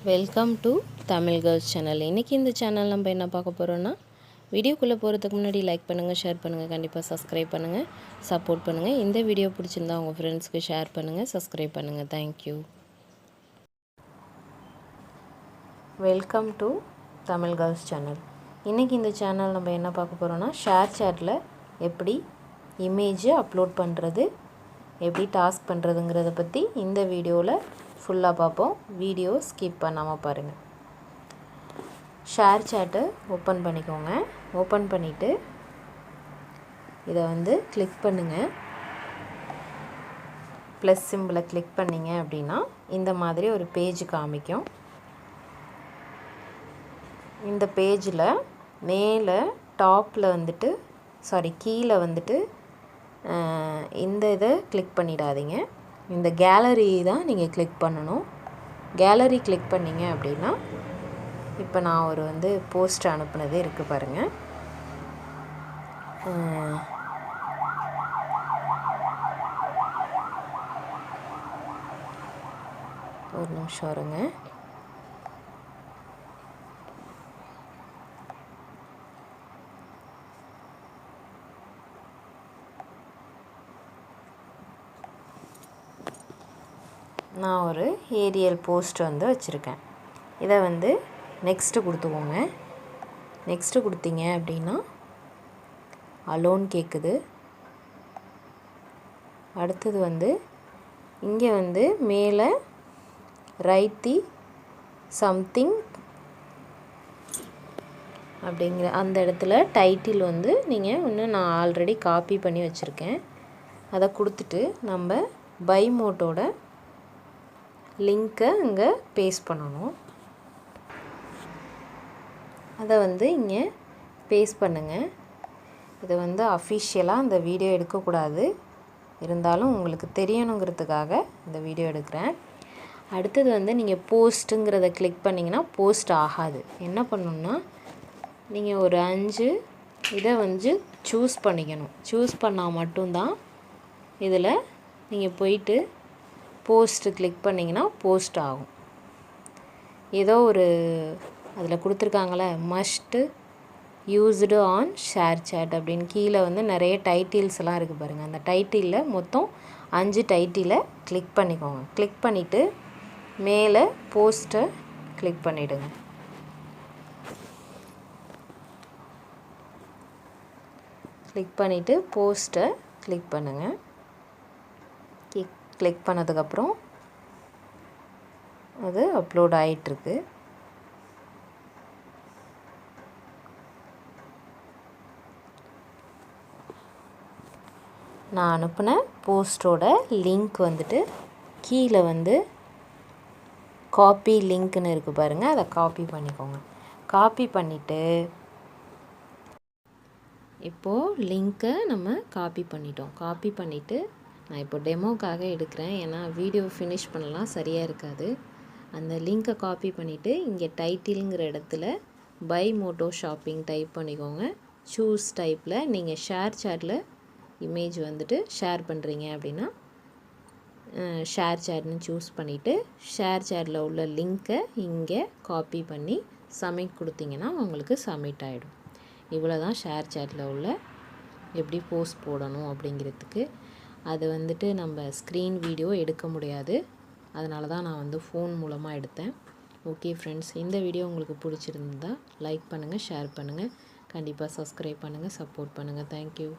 Welcome to Tamil girls channel. இன்றைக்கி இந்த channel நம்ம என்ன பார்க்க போகிறோன்னா, வீடியோக்குள்ளே போகிறதுக்கு முன்னாடி லைக் பண்ணுங்கள், ஷேர் பண்ணுங்கள், கண்டிப்பாக சப்ஸ்கிரைப் பண்ணுங்கள், சப்போர்ட் பண்ணுங்கள். இந்த வீடியோ பிடிச்சிருந்தா உங்கள் ஃப்ரெண்ட்ஸ்க்கு ஷேர் பண்ணுங்கள், சப்ஸ்கிரைப் பண்ணுங்கள். Thank you. Welcome to Tamil girls channel. இன்றைக்கி இந்த சேனல் நம்ம என்ன பார்க்க போகிறோன்னா, ஷேர் சேட்டில் எப்படி இமேஜை அப்லோட் பண்ணுறது, எப்படி டாஸ்க் பண்ணுறதுங்கிறத பற்றி இந்த வீடியோவில் ஃபுல்லாக பார்ப்போம். வீடியோ ஸ்கிப் பண்ணாமல் பாருங்கள். ஷேர் சேட்டை ஓப்பன் பண்ணிக்கோங்க. ஓப்பன் பண்ணிவிட்டு இதை கிளிக் பண்ணுங்கள். ப்ளஸ் சிம்பிளை கிளிக் பண்ணிங்க அப்படின்னா இந்த மாதிரி ஒரு பேஜ் காமிக்கும். இந்த பேஜில் மேலே டாப்பில் கீழே இந்த இதை கிளிக் பண்ணிடாதீங்க. இந்த கேலரி தான் நீங்கள் கிளிக் பண்ணணும். கேலரி கிளிக் பண்ணிங்க அப்படின்னா இப்போ நான் ஒரு போஸ்ட் அனுப்புனது இருக்குது பாருங்கள். ஒரு நிமிஷம் இருங்க. நான் ஒரு ஏரியல் போஸ்ட் வச்சுருக்கேன். இதை நெக்ஸ்ட்டு கொடுத்துக்கோங்க. நெக்ஸ்ட்டு கொடுத்தீங்க அப்படின்னா அலோன் கேட்குது. அடுத்தது இங்கே மேலே ரைட் தி சம்திங் அப்படிங்கிற அந்த இடத்துல டைட்டில் நீங்கள் நான் ஆல்ரெடி காப்பி பண்ணி வச்சுருக்கேன். அதை கொடுத்துட்டு நம்ம பைமோட்டோட லிங்க்கை இங்கே பேஸ்ட் பண்ணணும். அதை இங்கே பேஸ்ட் பண்ணுங்கள். இதை அஃபிஷியலாக இந்த வீடியோ எடுக்கக்கூடாது, இருந்தாலும் உங்களுக்கு தெரியணுங்கிறதுக்காக இந்த வீடியோ எடுக்கிறேன். அடுத்தது நீங்கள் போஸ்ட்டுங்கிறத கிளிக் பண்ணிங்கன்னா போஸ்ட் ஆகாது. என்ன பண்ணணுன்னா, நீங்கள் ஒரு 5 இதை சூஸ் பண்ணிக்கணும். சூஸ் பண்ணால் மட்டும்தான் இதில் நீங்கள் போயிட்டு போஸ்ட்டு கிளிக் பண்ணிங்கன்னா போஸ்ட் ஆகும். ஏதோ அதில் கொடுத்துருக்காங்களே, must used on share chat அப்படின்னு கீழே நிறைய டைட்டில்ஸ்லாம் இருக்குது பாருங்கள். அந்த டைட்டிலில் மொத்தம் 5 டைட்டிலை கிளிக் பண்ணிக்கோங்க. கிளிக் பண்ணிவிட்டு மேலே போஸ்ட்டை கிளிக் பண்ணிவிடுங்க. கிளிக் பண்ணிவிட்டு போஸ்ட்டை கிளிக் பண்ணுங்கள். கிளிக் பண்ணதுக்கப்புறம் அது அப்லோட் ஆகிட்டுருக்கு. நான் அனுப்பின போஸ்ட்டோட லிங்க் கீழே காப்பி லிங்க்னு இருக்குது பாருங்கள். அதை காப்பி பண்ணிக்கோங்க. காப்பி பண்ணிவிட்டு இப்போது லிங்க்கை நம்ம காப்பி பண்ணிட்டோம். காப்பி பண்ணிவிட்டு நான் இப்போ டெமோக்காக எடுக்கிறேன், ஏன்னா வீடியோ ஃபினிஷ் பண்ணலாம் சரியாக இருக்காது. அந்த லிங்க்கை காப்பி பண்ணிவிட்டு இங்கே டைட்டிலுங்கிற இடத்துல பை மோட்டோ ஷாப்பிங் டைப் பண்ணிக்கோங்க. சூஸ் டைப்பில் நீங்கள் ஷேர் சேட்டில் இமேஜ் ஷேர் பண்ணுறீங்க அப்படின்னா ஷேர் சேட்னு சூஸ் பண்ணிவிட்டு ஷேர் சேட்டில் உள்ள லிங்க்கை இங்கே காப்பி பண்ணி சப்மிட் கொடுத்தீங்கன்னா உங்களுக்கு சப்மிட் ஆகிடும். இவ்வளோ தான் ஷேர் சேட்டில் உள்ள எப்படி போஸ்ட் போடணும் அப்படிங்கிறதுக்கு. அது நம்ம ஸ்க்ரீன் வீடியோ எடுக்க முடியாது, அதனால தான் நான் ஃபோன் மூலமாக எடுத்தேன். ஓகே ஃப்ரெண்ட்ஸ், இந்த வீடியோ உங்களுக்கு பிடிச்சிருந்தா லைக் பண்ணுங்கள், ஷேர் பண்ணுங்கள், கண்டிப்பாக சப்ஸ்கிரைப் பண்ணுங்கள், சப்போர்ட் பண்ணுங்கள். தேங்க்யூ.